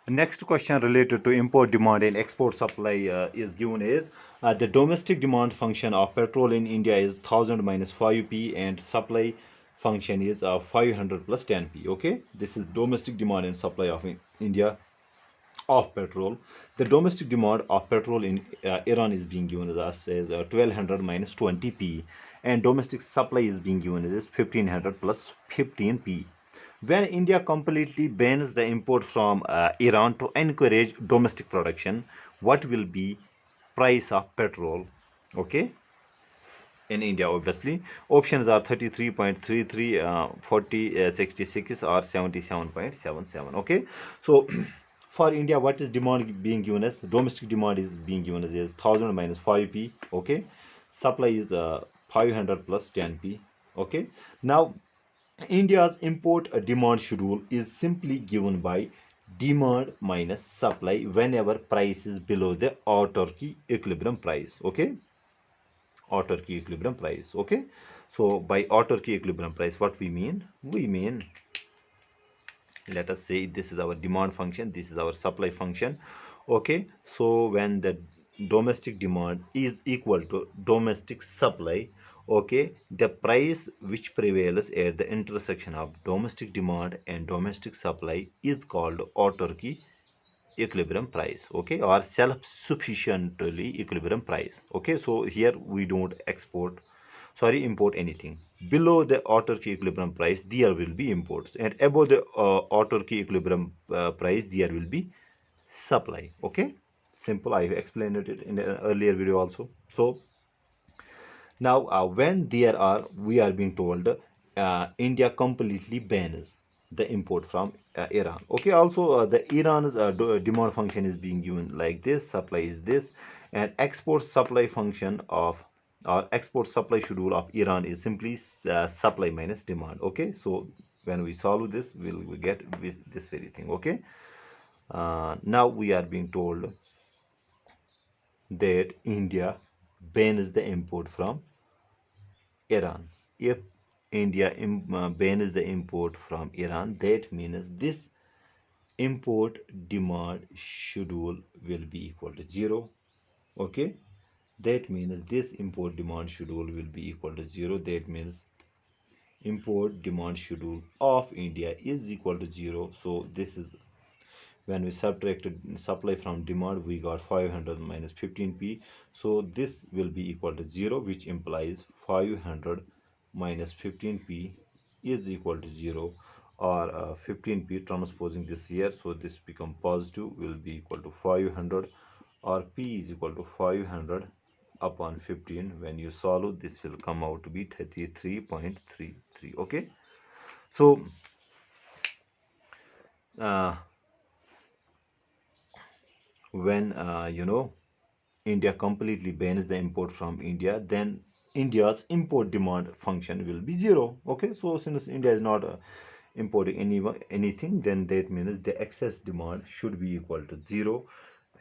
Next question related to import demand and export supply is given is the domestic demand function of petrol in India is 1000 minus 5p and supply function is 500 plus 10p. Okay, this is domestic demand and supply of India of petrol. The domestic demand of petrol in Iran is being given as 1200 minus 20p, and domestic supply is being given as 1500 plus 15p. When India completely bans the import from Iran to encourage domestic production, what will be price of petrol? Okay, in India, obviously. Options are 33.33, 40, 66, or 77.77. Okay, so for India, what is demand being given as? Domestic demand is being given as 1000 minus 5p. Okay, supply is 500 plus 10p. Okay, now India's import demand schedule is simply given by demand minus supply whenever price is below the autarky equilibrium price. Okay, autarky equilibrium price. Okay, so by autarky equilibrium price, what we mean? We mean, let us say this is our demand function, this is our supply function. Okay, so when the domestic demand is equal to domestic supply, okay, the price which prevails at the intersection of domestic demand and domestic supply is called autarky equilibrium price. Okay, or self-sufficiently equilibrium price. Okay, so here we don't import anything. Below the autarky equilibrium price there will be imports, and above the autarky equilibrium price there will be supply. Okay, simple. I explained it in an earlier video also. So now when there are, we are being told India completely bans the import from Iran. Okay, also the Iran's demand function is being given like this, supply is this, and export supply function of export supply schedule of Iran is simply supply minus demand. Okay, so when we solve this, we get this very thing. Okay, now we are being told that India bans the import from Iran. If India bans the import from Iran, that means this import demand schedule will be equal to 0. Okay, that means this import demand schedule will be equal to 0. That means import demand schedule of India is equal to 0. So this is, when we subtracted supply from demand, we got 500 minus 15p. So this will be equal to 0, which implies 500 minus 15p is equal to 0, or 15p transposing this here, so this become positive, will be equal to 500, or p is equal to 500 upon 15. When you solve, this will come out to be 33.33. Okay, so uh, when India completely bans the import from India, then India's import demand function will be 0. Okay, so since India is not importing anything, then that means the excess demand should be equal to 0.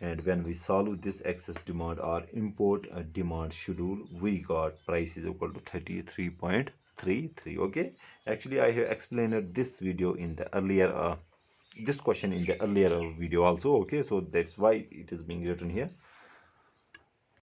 And when we solve this excess demand or import demand schedule, we got price is equal to 33.33. Okay, actually I have explained this video in the earlier this question in the earlier video also. Okay, so that's why it is being written here.